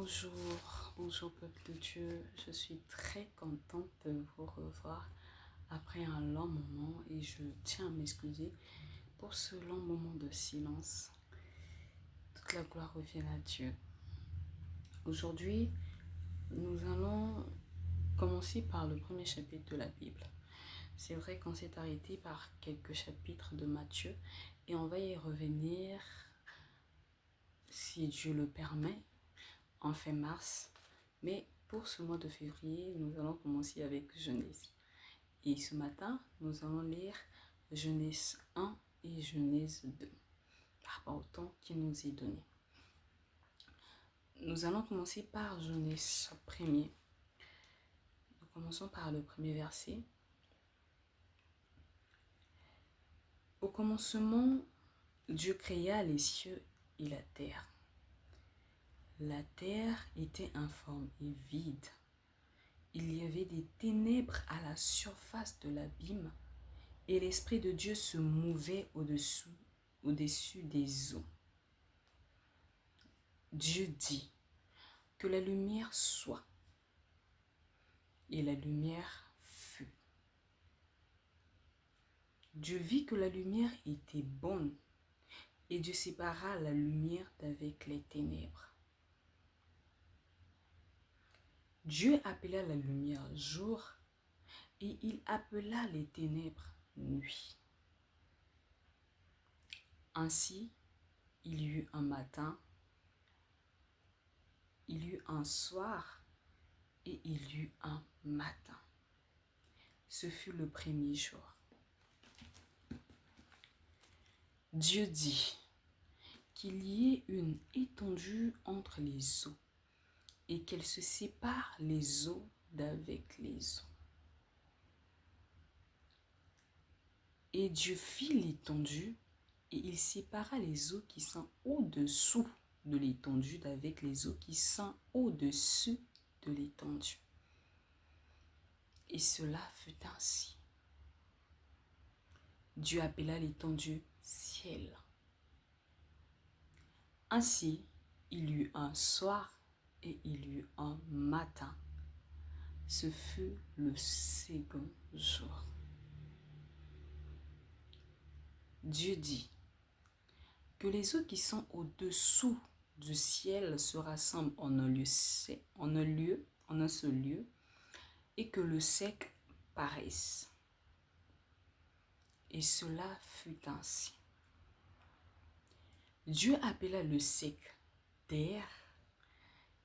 Bonjour peuple de Dieu, je suis très contente de vous revoir après un long moment et je tiens à m'excuser pour ce long moment de silence. Toute la gloire revient à Dieu. Aujourd'hui, nous allons commencer par le premier chapitre de la Bible. C'est vrai qu'on s'est arrêté par quelques chapitres de Matthieu et on va y revenir, si Dieu le permet, en fin mars. Mais pour ce mois de février, nous allons commencer avec Genèse. Et ce matin, nous allons lire Genèse 1 et Genèse 2, par rapport au temps qui nous est donné. Nous allons commencer par Genèse 1er. Nous commençons par le premier verset. Au commencement, Dieu créa les cieux et la terre. La terre était informe et vide. Il y avait des ténèbres à la surface de l'abîme et l'Esprit de Dieu se mouvait au-dessus des eaux. Dieu dit que la lumière soit, et la lumière fut. Dieu vit que la lumière était bonne, et Dieu sépara la lumière d'avec les ténèbres. Dieu appela la lumière jour, et il appela les ténèbres nuit. Ainsi, il y eut un matin, il y eut un soir, et il y eut un matin. Ce fut le premier jour. Dieu dit qu'il y ait une étendue entre les eaux et qu'elle se sépare les eaux d'avec les eaux. Et Dieu fit l'étendue et il sépara les eaux qui sont au-dessous de l'étendue d'avec les eaux qui sont au-dessus de l'étendue. Et cela fut ainsi. Dieu appela l'étendue ciel. Ainsi, il y eut un soir et il y eut un matin. Ce fut le second jour. Dieu dit que les eaux qui sont au-dessous du ciel se rassemblent en un seul lieu, et que le sec paraisse. Et cela fut ainsi. Dieu appela le sec terre,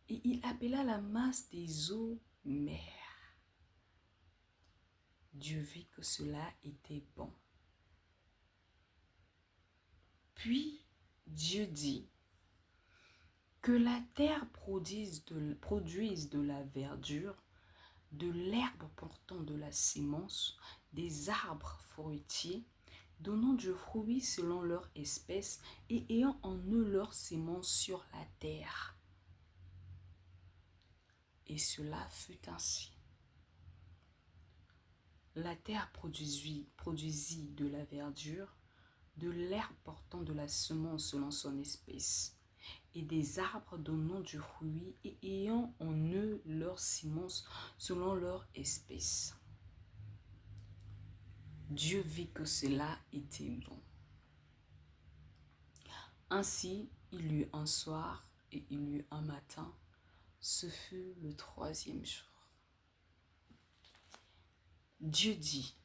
et il appela la masse des eaux mer. Dieu vit que cela était bon. Puis Dieu dit que la terre produise de la verdure, de l'herbe portant de la sémence, des arbres fruitiers, donnant du fruit selon leur espèce et ayant en eux leur sémence sur la terre. Et cela fut ainsi. La terre produisit de la verdure, de l'herbe portant de la semence selon son espèce, et des arbres donnant du fruit et ayant en eux leur sémence selon leur espèce. Dieu vit que cela était bon. Ainsi, il y eut un soir et il y eut un matin. Ce fut le troisième jour. Dieu dit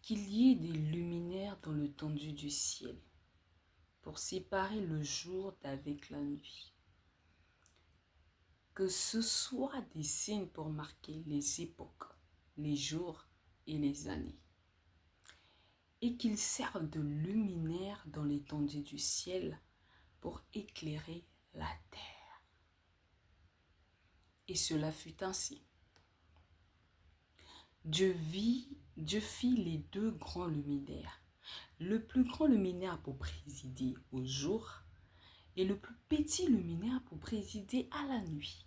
qu'il y ait des luminaires dans l'étendue du ciel pour séparer le jour d'avec la nuit. Que ce soit des signes pour marquer les époques, les jours et les années. Et qu'ils servent de luminaires dans l'étendue du ciel pour éclairer la terre. Et cela fut ainsi. Dieu fit les deux grands luminaires. Le plus grand luminaire pour présider au jour et le plus petit luminaire pour présider à la nuit.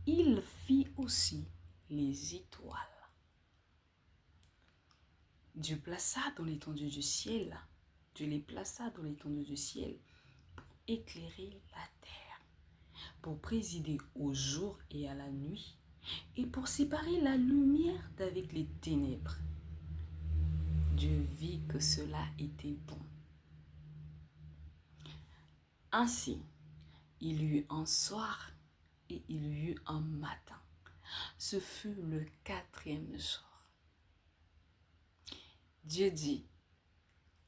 Il fit aussi les étoiles. Dieu les plaça dans l'étendue du ciel pour éclairer la terre. pour présider au jour et à la nuit, et pour séparer la lumière d'avec les ténèbres. Dieu vit que cela était bon. Ainsi, il y eut un soir et il y eut un matin. Ce fut le 4e jour. Dieu dit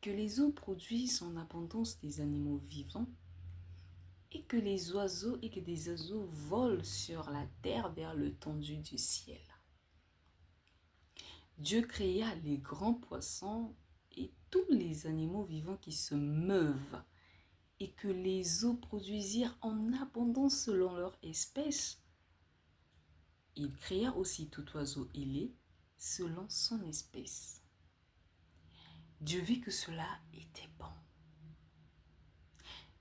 que les eaux produisent en abondance des animaux vivants et que des oiseaux volent sur la terre vers l'étendue du ciel. Dieu créa les grands poissons et tous les animaux vivants qui se meuvent, et que les eaux produisirent en abondance selon leur espèce. Il créa aussi tout oiseau ailé selon son espèce. Dieu vit que cela était bon.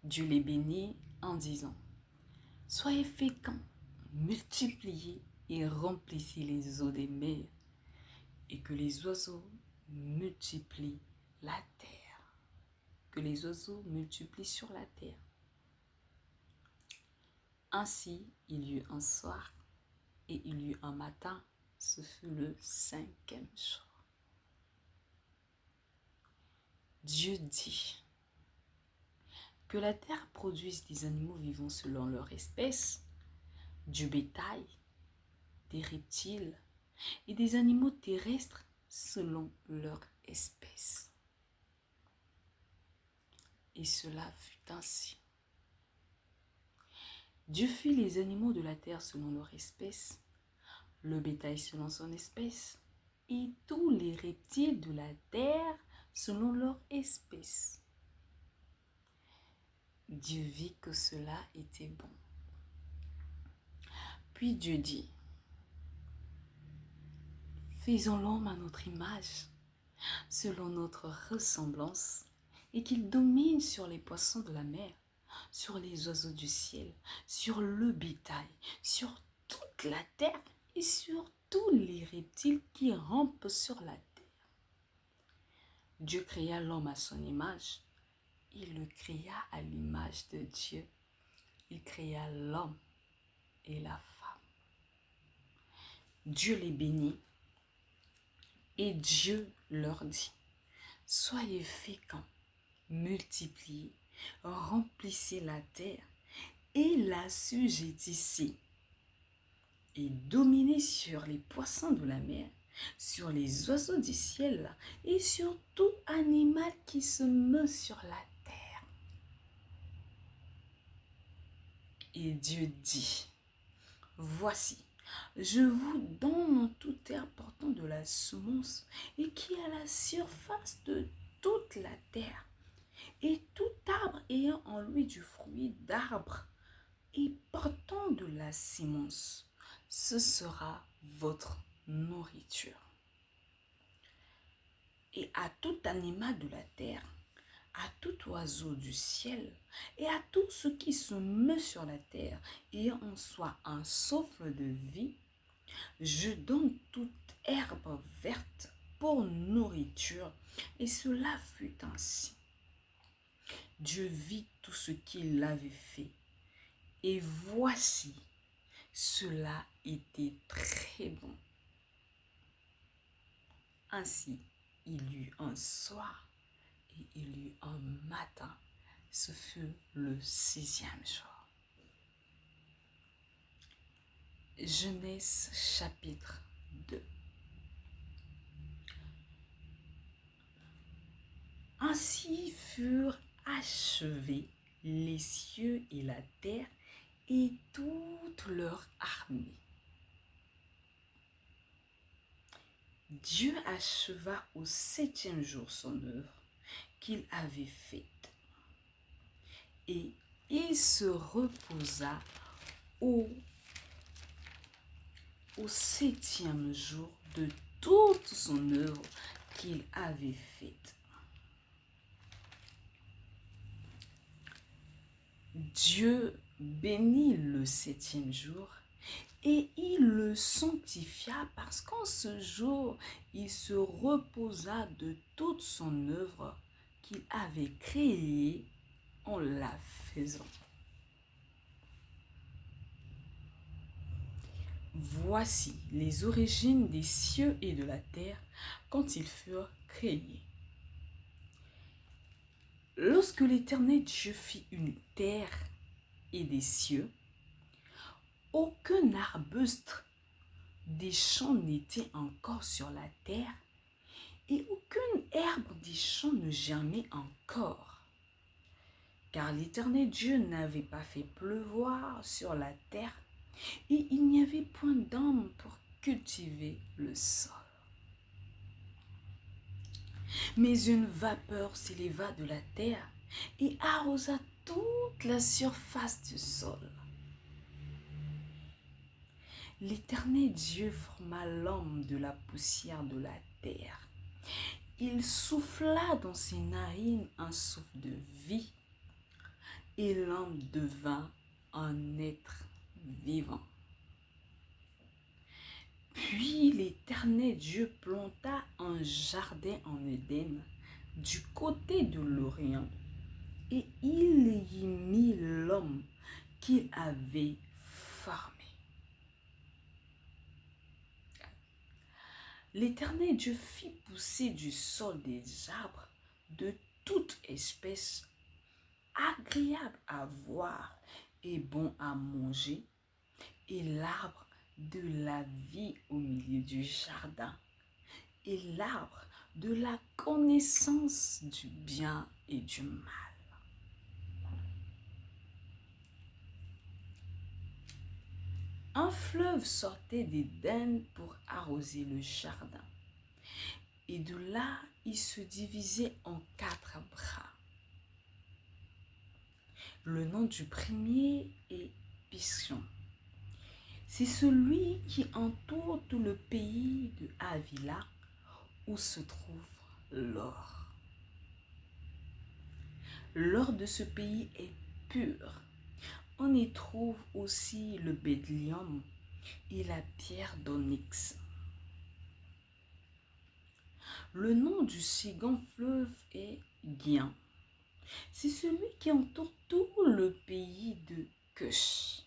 Dieu les bénit en disant: soyez féconds, multipliez et remplissez les eaux des mers, et que les oiseaux multiplient la terre. Que les oiseaux multiplient sur la terre. Ainsi, il y eut un soir et il y eut un matin. Ce fut le 5e jour. Dieu dit que la terre produise des animaux vivants selon leur espèce, du bétail, des reptiles et des animaux terrestres selon leur espèce. Et cela fut ainsi. Dieu fit les animaux de la terre selon leur espèce, le bétail selon son espèce, et tous les reptiles de la terre selon leur espèce. Dieu vit que cela était bon. Puis Dieu dit: faisons l'homme à notre image, selon notre ressemblance, et qu'il domine sur les poissons de la mer, sur les oiseaux du ciel, sur le bétail, sur toute la terre et sur tous les reptiles qui rampent sur la terre. Dieu créa l'homme à son image. Il le créa à l'image de Dieu. Il créa l'homme et la femme. Dieu les bénit et Dieu leur dit: soyez féconds, multipliez, remplissez la terre et l'assujettissez, et dominez sur les poissons de la mer, sur les oiseaux du ciel et sur tout animal qui se meut sur la terre. Et Dieu dit: voici, je vous donne tout herbe portant de la semence et qui est à la surface de toute la terre, et tout arbre ayant en lui du fruit d'arbre et portant de la semence. Ce sera votre nourriture. Et à tout animal de la terre, à tout oiseau du ciel et à tout ce qui se meut sur la terre et en soi un souffle de vie, je donne toute herbe verte pour nourriture. Et cela fut ainsi. Dieu vit tout ce qu'il avait fait, et voici, cela était très bon. Ainsi, il y eut un soir et il y eut un matin. Ce fut le 6e jour. Genèse chapitre 2. Ainsi furent achevés les cieux et la terre et toute leur armée. Dieu acheva au 7e jour son œuvre qu'il avait faite. Et il se reposa au 7e jour de toute son œuvre qu'il avait faite. Dieu bénit le 7e jour et il le sanctifia parce qu'en ce jour, il se reposa de toute son œuvre qu'il avait créée en la faisant. Voici les origines des cieux et de la terre quand ils furent créés. Lorsque l'Éternel Dieu fit une terre et des cieux, aucun arbuste des champs n'était encore sur la terre et aucune herbe des champs ne germait encore. Car l'Éternel Dieu n'avait pas fait pleuvoir sur la terre et il n'y avait point d'homme pour cultiver le sol. Mais une vapeur s'éleva de la terre et arrosa toute la surface du sol. L'Éternel Dieu forma l'homme de la poussière de la terre. Il souffla dans ses narines un souffle de vie et l'homme devint un être vivant. Puis l'Éternel Dieu planta un jardin en Éden du côté de l'Orient et il y mit l'homme qu'il avait formé. L'Éternel Dieu fit pousser du sol des arbres de toute espèce, agréables à voir et bons à manger, et l'arbre de la vie au milieu du jardin, et l'arbre de la connaissance du bien et du mal. Un fleuve sortait d'Éden pour arroser le jardin. Et de là, il se divisait en 4 bras. Le nom du premier est Pishon. C'est celui qui entoure tout le pays de Havila où se trouve l'or. L'or de ce pays est pur. On y trouve aussi le bédlium et la pierre d'onyx. Le nom du second fleuve est Gihon. C'est celui qui entoure tout le pays de Cush.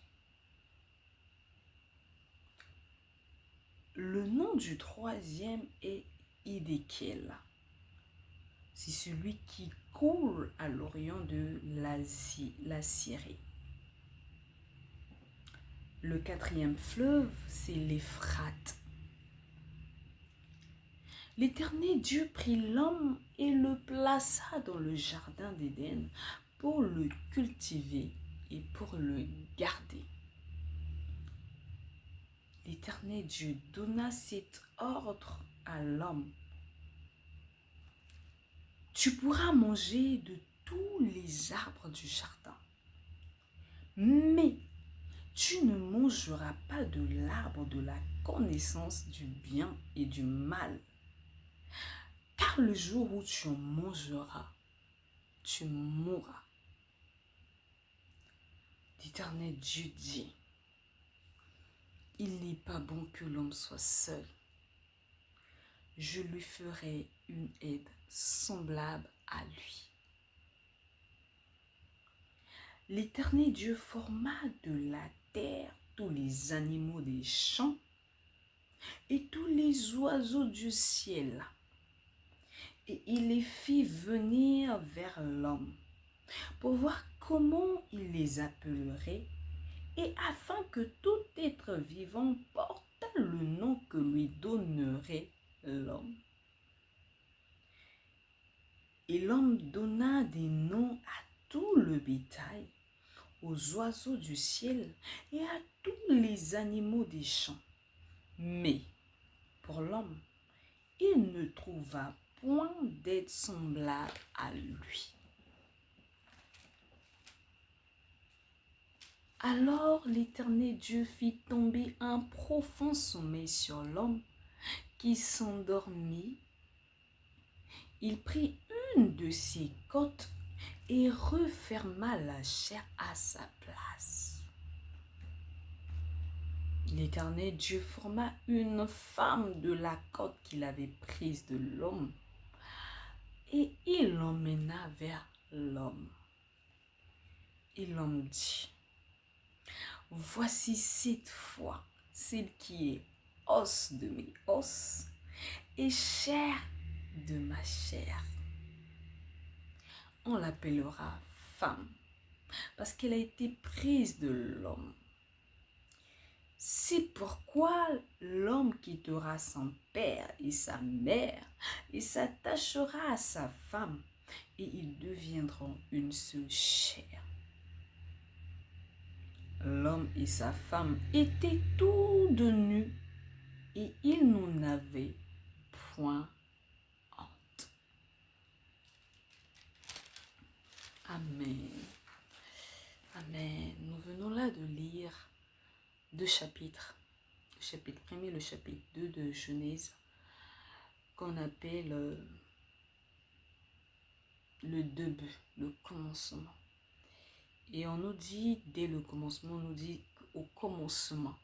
Le nom du troisième est Hiddekel. C'est celui qui coule à l'orient de la Syrie. Le quatrième fleuve, c'est l'Euphrate. L'Éternel Dieu prit l'homme et le plaça dans le jardin d'Éden pour le cultiver et pour le garder. L'Éternel Dieu donna cet ordre à l'homme. Tu pourras manger de tous les arbres du jardin, mais tu ne mangeras pas de l'arbre de la connaissance du bien et du mal. Car le jour où tu en mangeras, tu mourras. L'Éternel Dieu dit, il n'est pas bon que l'homme soit seul. Je lui ferai une aide semblable à lui. L'Éternel Dieu forma de la terre tous les animaux des champs et tous les oiseaux du ciel. Et il les fit venir vers l'homme pour voir comment il les appellerait et afin que tout être vivant portât le nom que lui donnerait l'homme. Et l'homme donna des noms à tout le bétail, aux oiseaux du ciel et à tous les animaux des champs. Mais pour l'homme, il ne trouva point d'aide semblable à lui. Alors l'Éternel Dieu fit tomber un profond sommeil sur l'homme qui s'endormit. Il prit une de ses côtes et referma la chair à sa place. L'Éternel Dieu forma une femme de la côte qu'il avait prise de l'homme et il l'emmena vers l'homme. Et l'homme dit, voici cette fois celle qui est os de mes os et chair de ma chair. On l'appellera femme parce qu'elle a été prise de l'homme. C'est pourquoi l'homme quittera son père et sa mère et s'attachera à sa femme et ils deviendront une seule chair. L'homme et sa femme étaient tous deux nus et ils n'en avaient point honte. Amen. Amen. Nous venons là de lire 2 chapitres. Le chapitre 1er et le chapitre 2 de Genèse qu'on appelle le début, le commencement. Et on nous dit, dès le commencement, on nous dit au commencement.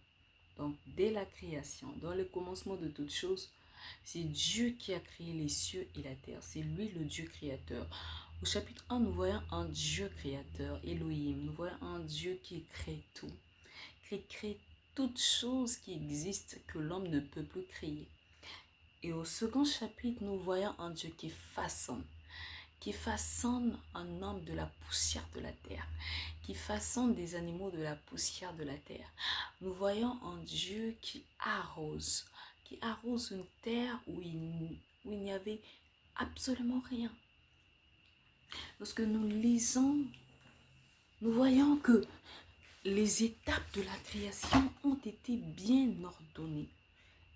Donc, dès la création, dans le commencement de toutes choses, c'est Dieu qui a créé les cieux et la terre. C'est lui le Dieu créateur. Au chapitre 1, nous voyons un Dieu créateur, Elohim. Nous voyons un Dieu qui crée tout. Qui crée toutes choses qui existent que l'homme ne peut plus créer. Et au second chapitre, nous voyons un Dieu qui façonne un homme de la poussière de la terre, qui façonne des animaux de la poussière de la terre. Nous voyons un Dieu qui arrose une terre où il n'y avait absolument rien. Lorsque nous lisons, nous voyons que les étapes de la création ont été bien ordonnées,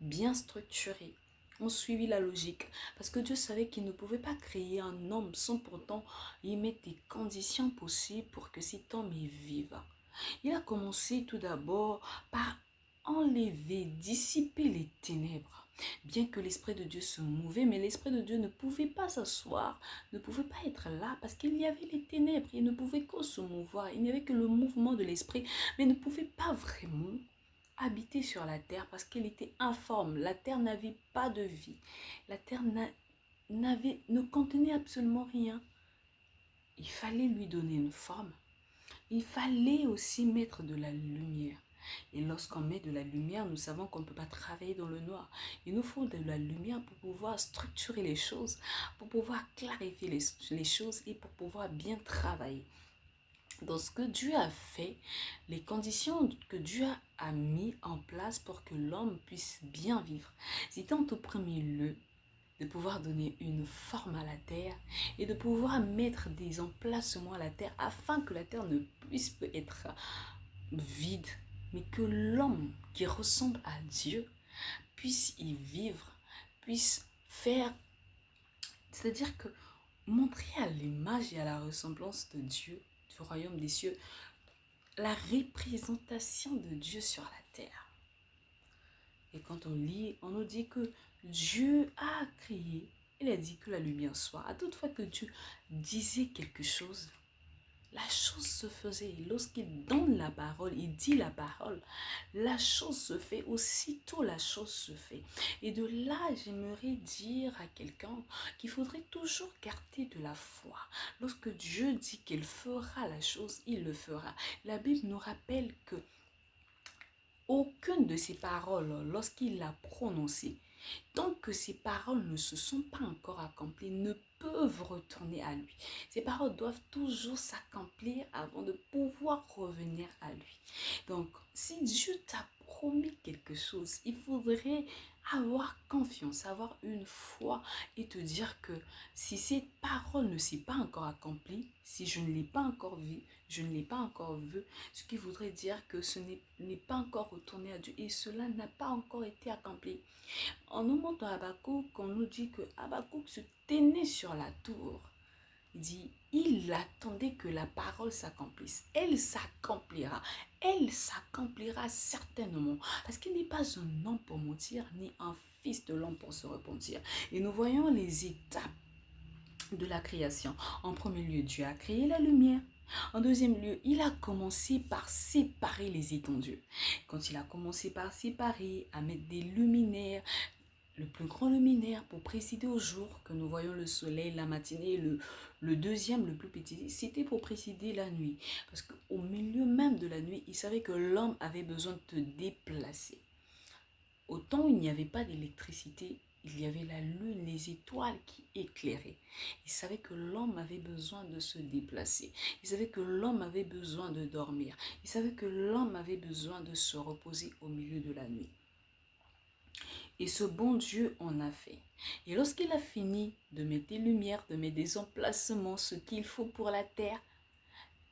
bien structurées, ont suivi la logique. Parce que Dieu savait qu'il ne pouvait pas créer un homme sans pourtant y mettre des conditions possibles pour que cet homme y vive. Il a commencé tout d'abord par enlever, dissiper les ténèbres. Bien que l'Esprit de Dieu se mouvait, mais l'Esprit de Dieu ne pouvait pas s'asseoir, ne pouvait pas être là parce qu'il y avait les ténèbres. Il ne pouvait que se mouvoir. Il n'y avait que le mouvement de l'Esprit, mais il ne pouvait pas vraiment habiter sur la terre parce qu'elle était informe. La terre n'avait pas de vie. La terre ne contenait absolument rien. Il fallait lui donner une forme. Il fallait aussi mettre de la lumière. Et lorsqu'on met de la lumière, nous savons qu'on ne peut pas travailler dans le noir. Il nous faut de la lumière pour pouvoir structurer les choses, pour pouvoir clarifier les choses et pour pouvoir bien travailler. Dans ce que Dieu a fait, les conditions que Dieu a mis en place pour que l'homme puisse bien vivre, c'était en tout premier lieu de pouvoir donner une forme à la terre et de pouvoir mettre des emplacements à la terre afin que la terre ne puisse être vide, mais que l'homme qui ressemble à Dieu puisse y vivre, puisse faire, c'est-à-dire que montrer à l'image et à la ressemblance de Dieu, du royaume des cieux, la représentation de Dieu sur la terre. Et quand on lit, on nous dit que Dieu a créé, il a dit que la lumière soit. À toute fois que Dieu disait quelque chose, la chose se faisait. Lorsqu'il donne la parole, il dit la parole, la chose se fait. Aussitôt, la chose se fait. Et de là, j'aimerais dire à quelqu'un qu'il faudrait toujours garder de la foi. Lorsque Dieu dit qu'il fera la chose, il le fera. La Bible nous rappelle que aucune de ces paroles, lorsqu'il l'a prononcée, tant que ces paroles ne se sont pas encore accomplies, ne peuvent retourner à lui. Ces paroles doivent toujours s'accomplir avant de pouvoir revenir à lui. Donc, si Dieu t'a promis quelque chose, il faudrait avoir confiance, avoir une foi et te dire que si cette parole ne s'est pas encore accomplie, si je ne l'ai pas encore vue, je ne l'ai pas encore vu, ce qui voudrait dire que ce n'est pas encore retourné à Dieu et cela n'a pas encore été accompli. En nous montrant Habakkuk, on nous dit que Habakkuk se tenait sur la tour. Il dit, il attendait que la parole s'accomplisse. Elle s'accomplira. Elle s'accomplira certainement. Parce qu'il n'est pas un homme pour mentir, ni un fils de l'homme pour se repentir. Et nous voyons les étapes de la création. En premier lieu, Dieu a créé la lumière. En deuxième lieu, il a commencé par séparer les étendues. Quand il a commencé par séparer, à mettre des luminaires, le plus grand luminaire pour présider au jour que nous voyons le soleil, la matinée, le deuxième, le plus petit, c'était pour présider la nuit. Parce qu'au milieu même de la nuit, il savait que l'homme avait besoin de se déplacer. Au temps où il n'y avait pas d'électricité, il y avait la lune, les étoiles qui éclairaient. Il savait que l'homme avait besoin de se déplacer. Il savait que l'homme avait besoin de dormir. Il savait que l'homme avait besoin de se reposer au milieu de la nuit. Et ce bon Dieu en a fait. Et lorsqu'il a fini de mettre des lumières, de mettre des emplacements, ce qu'il faut pour la terre,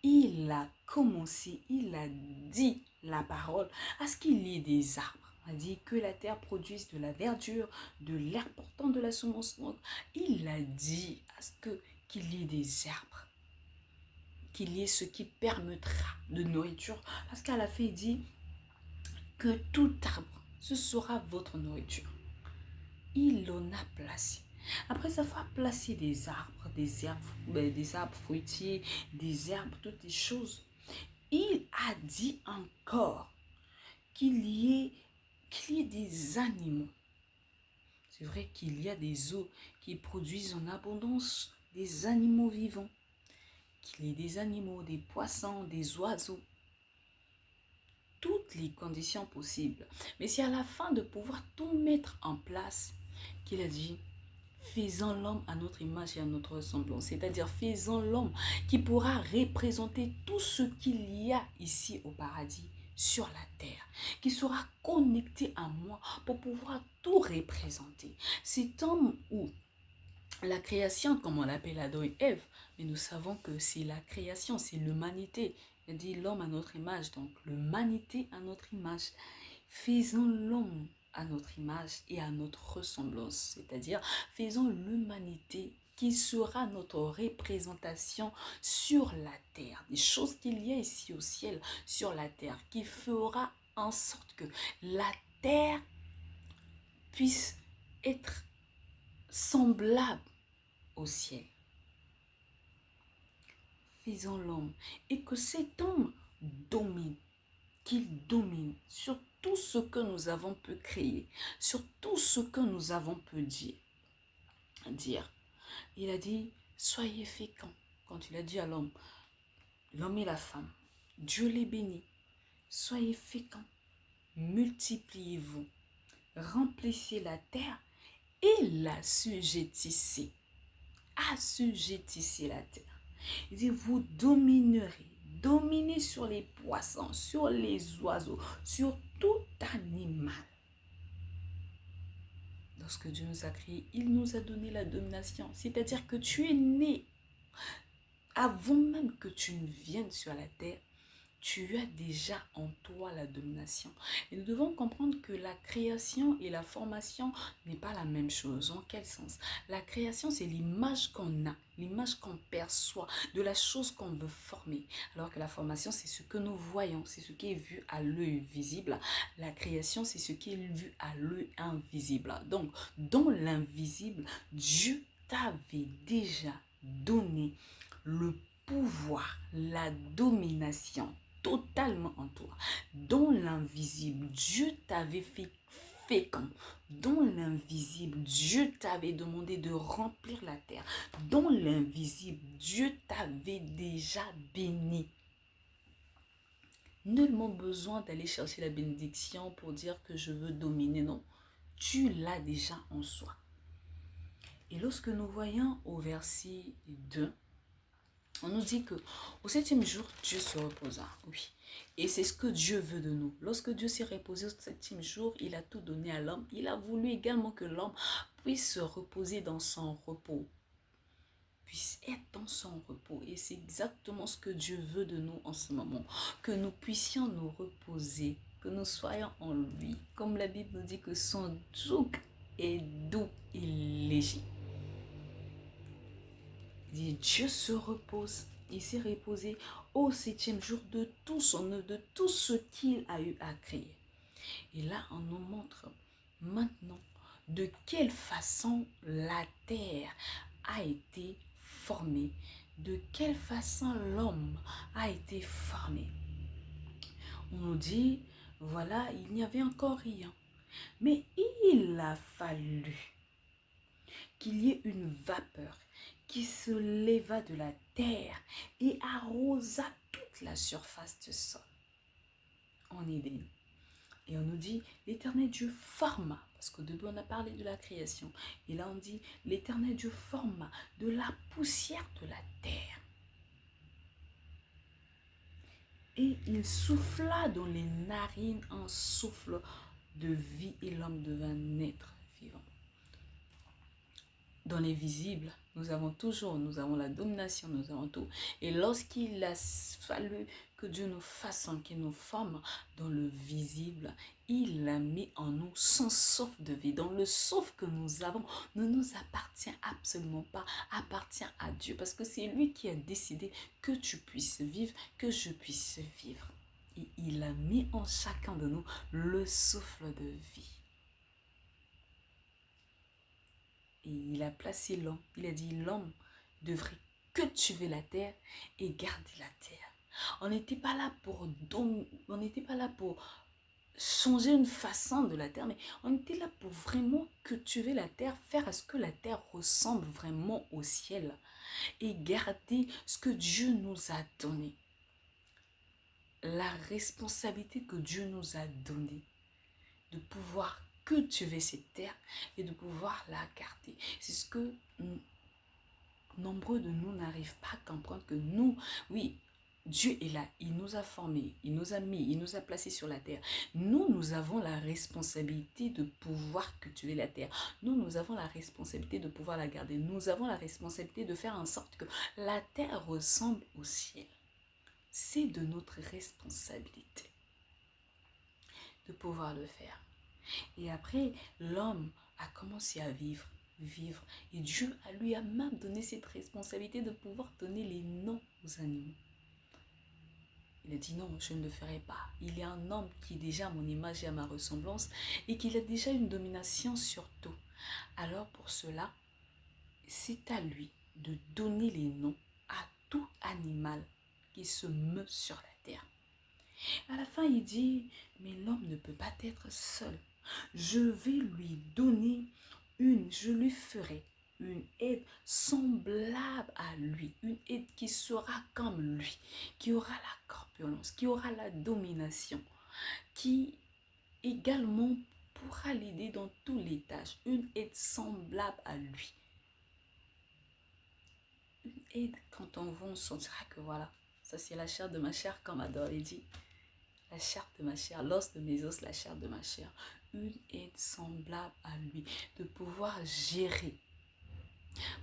il a commencé, il a dit la parole à ce qu'il y ait des arbres. Il a dit que la terre produise de la verdure, de l'herbe portant de la semence noire. Il a dit à ce qu'il y ait des arbres, qu'il y ait ce qui permettra de nourriture. Parce qu'à la fin, il dit que tout arbre, ce sera votre nourriture. Il en a placé. Après avoir placé des arbres, des arbres fruitiers, des herbes, toutes les choses, il a dit encore qu'il y ait des animaux. C'est vrai qu'il y a des eaux qui produisent en abondance des animaux vivants. Qu'il y ait des animaux, des poissons, des oiseaux. Toutes les conditions possibles. Mais c'est à la fin de pouvoir tout mettre en place qu'il a dit: faisons l'homme à notre image et à notre ressemblance. C'est-à-dire, faisons l'homme qui pourra représenter tout ce qu'il y a ici au paradis, sur la terre, qui sera connecté à moi pour pouvoir tout représenter. Cet homme où la création, comme on l'appelle Adam et Ève, mais nous savons que c'est la création, c'est l'humanité. Il dit l'homme à notre image, donc l'humanité à notre image. Faisons l'homme à notre image et à notre ressemblance, c'est-à-dire faisons l'humanité qui sera notre représentation sur la terre, des choses qu'il y a ici au ciel, sur la terre, qui fera en sorte que la terre puisse être semblable au ciel. Faisons l'homme et que cet homme domine, qu'il domine sur tout ce que nous avons pu créer, sur tout ce que nous avons pu dire. Il a dit, soyez féconds. Quand il a dit à l'homme et la femme, Dieu les bénit. Soyez féconds, multipliez-vous, remplissez la terre et l'assujettissez. Assujettissez la terre. Il dit, vous dominerez. Dominez sur les poissons, sur les oiseaux, sur tout animal. Lorsque Dieu nous a créés, il nous a donné la domination. C'est-à-dire que tu es né. Avant même que tu ne viennes sur la terre, tu as déjà en toi la domination. Et nous devons comprendre que la création et la formation n'est pas la même chose. En quel sens? La création, c'est l'image qu'on a, l'image qu'on perçoit de la chose qu'on veut former. Alors que la formation, c'est ce que nous voyons, c'est ce qui est vu à l'œil visible. La création, c'est ce qui est vu à l'œil invisible. Donc, dans l'invisible, Dieu t'avait déjà donné le pouvoir, la domination totalement en toi. Dans l'invisible, Dieu t'avait fait fécond. Dans l'invisible, Dieu t'avait demandé de remplir la terre. Dans l'invisible, Dieu t'avait déjà béni. Nullement besoin d'aller chercher la bénédiction pour dire que je veux dominer. Non, tu l'as déjà en soi. Et lorsque nous voyons au verset 2, on nous dit que au 7e jour, Dieu se reposa. Oui. Et c'est ce que Dieu veut de nous. Lorsque Dieu s'est reposé au 7e jour, il a tout donné à l'homme. Il a voulu également que l'homme puisse se reposer dans son repos. Puisse être dans son repos. Et c'est exactement ce que Dieu veut de nous en ce moment. Que nous puissions nous reposer. Que nous soyons en lui. Comme la Bible nous dit que son joug est doux et léger. Dieu se repose. Il s'est reposé au 7e jour de tout son œuvre, de tout ce qu'il a eu à créer. Et là, on nous montre maintenant de quelle façon la terre a été formée, de quelle façon l'homme a été formé. On nous dit, voilà, il n'y avait encore rien. Mais il a fallu qu'il y ait une vapeur qui se leva de la terre et arrosa toute la surface du sol en Éden. Et on nous dit, l'Éternel Dieu forma, parce qu'au début on a parlé de la création, et là on dit, l'Éternel Dieu forma de la poussière de la terre. Et il souffla dans les narines un souffle de vie et l'homme devint naître vivant. Dans les visibles, nous avons la domination, nous avons tout. Et lorsqu'il a fallu que Dieu nous façonne, qu'il nous forme dans le visible, il a mis en nous son souffle de vie. Dans le souffle que nous avons ne nous appartient absolument pas, appartient à Dieu. Parce que c'est lui qui a décidé que tu puisses vivre, que je puisse vivre. Et il a mis en chacun de nous le souffle de vie. Et il a placé l'homme. Il a dit, l'homme devrait cultiver la terre et garder la terre. On n'était pas là pour changer une façon de la terre, mais on était là pour vraiment cultiver la terre, faire à ce que la terre ressemble vraiment au ciel et garder ce que Dieu nous a donné. La responsabilité que Dieu nous a donnée de pouvoir cultiver cette terre et de pouvoir la garder. C'est ce que nombreux de nous n'arrivent pas à comprendre, que nous, oui, Dieu est là, il nous a formés, il nous a mis, il nous a placés sur la terre. Nous avons la responsabilité de pouvoir cultiver la terre. Nous avons la responsabilité de pouvoir la garder. Nous avons la responsabilité de faire en sorte que la terre ressemble au ciel. C'est de notre responsabilité de pouvoir le faire. Et après, l'homme a commencé à vivre. Et Dieu lui a même donné cette responsabilité de pouvoir donner les noms aux animaux. Il a dit non, je ne le ferai pas. Il y a un homme qui est déjà à mon image et à ma ressemblance et qui a déjà une domination sur tout. Alors pour cela, c'est à lui de donner les noms à tout animal qui se meut sur la terre. À la fin, il dit, mais l'homme ne peut pas être seul. Je vais lui donner je lui ferai une aide semblable à lui, une aide qui sera comme lui, qui aura la corpulence, qui aura la domination, qui également pourra l'aider dans tous les tâches, une aide semblable à lui. Une aide, quand on va, on sentira que voilà, ça c'est la chair de ma chair, comme Adore dit. La chair de ma chair, l'os de mes os, la chair de ma chair. Une aide semblable à lui, de pouvoir gérer,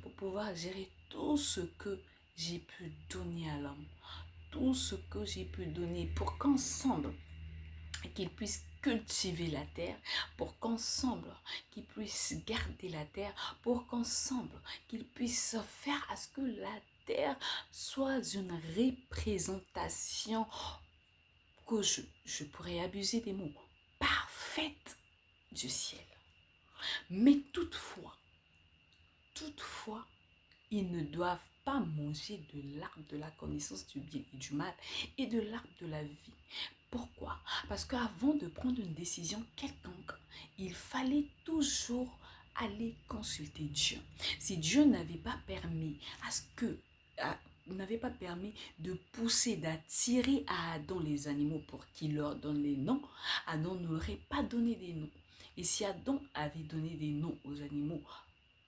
pour pouvoir gérer tout ce que j'ai pu donner à l'homme, tout ce que j'ai pu donner pour qu'ensemble, qu'il puisse cultiver la terre, pour qu'ensemble, qu'il puisse garder la terre, pour qu'ensemble, qu'il puisse faire à ce que la terre soit une représentation, que je pourrais abuser des mots, parfaite du ciel. Mais toutefois, ils ne doivent pas manger de l'arbre de la connaissance du bien et du mal et de l'arbre de la vie. Pourquoi? Parce qu'avant de prendre une décision quelconque, il fallait toujours aller consulter Dieu. Si Dieu n'avait pas permis de pousser, d'attirer à Adam les animaux pour qu'il leur donne les noms, Adam n'aurait pas donné des noms. Et si Adam avait donné des noms aux animaux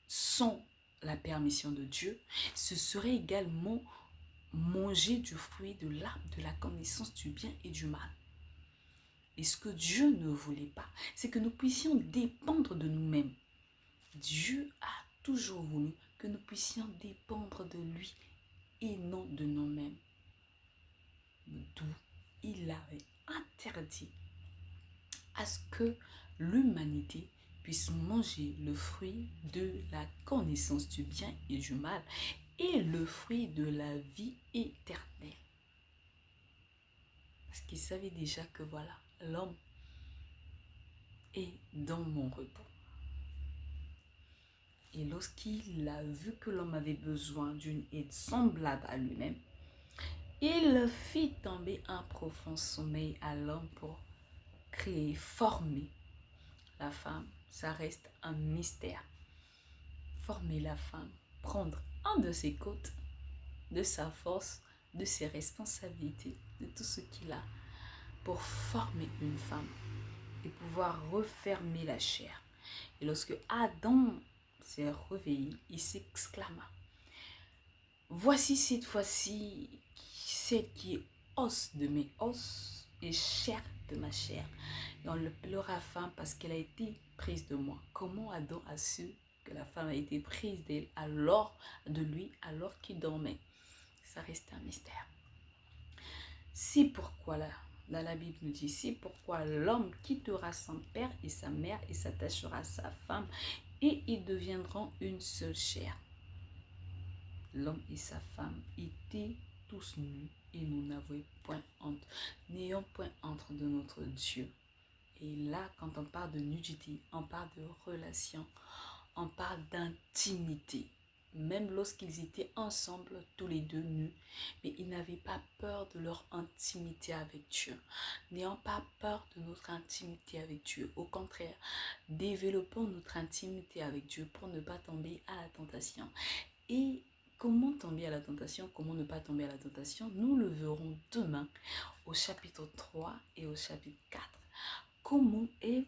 sans la permission de Dieu, ce serait également manger du fruit de l'arbre de la connaissance du bien et du mal. Et ce que Dieu ne voulait pas, c'est que nous puissions dépendre de nous-mêmes. Dieu a toujours voulu que nous puissions dépendre de lui et non de nous-mêmes. D'où il avait interdit à ce que l'humanité puisse manger le fruit de la connaissance du bien et du mal et le fruit de la vie éternelle. Parce qu'il savait déjà que voilà, l'homme est dans mon repos. Et lorsqu'il a vu que l'homme avait besoin d'une aide semblable à lui-même, il fit tomber un profond sommeil à l'homme pour créer, former la femme. Ça reste un mystère. Former la femme, prendre un de ses côtes, de sa force, de ses responsabilités, de tout ce qu'il a pour former une femme. et pouvoir refermer la chair. Et lorsque Adam s'est réveillé, il s'exclama: voici cette fois-ci celle qui est os de mes os et chair de ma chair. Et on le pleura à femme parce qu'elle a été prise de moi. Comment Adam a su que la femme a été prise d'elle de lui alors qu'il dormait? Ça reste un mystère. C'est pourquoi la Bible nous dit, c'est pourquoi l'homme quittera son père et sa mère et s'attachera à sa femme et ils deviendront une seule chair. L'homme et sa femme étaient tous nus et nous n'avions point honte. N'ayons point honte de notre Dieu. Et là, quand on parle de nudité, on parle de relation, on parle d'intimité. Même lorsqu'ils étaient ensemble, tous les deux nus, mais ils n'avaient pas peur de leur intimité avec Dieu. N'ayons pas peur de notre intimité avec Dieu. Au contraire, développons notre intimité avec Dieu pour ne pas tomber à la tentation. Et comment tomber à la tentation, comment ne pas tomber à la tentation, nous le verrons demain au chapitre 3 et au chapitre 4. Comment Ève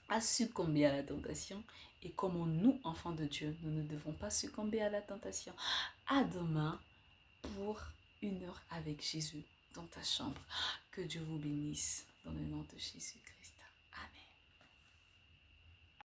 a succombé à la tentation et comment nous, enfants de Dieu, nous ne devons pas succomber à la tentation. À demain pour 1 heure avec Jésus dans ta chambre. Que Dieu vous bénisse dans le nom de Jésus.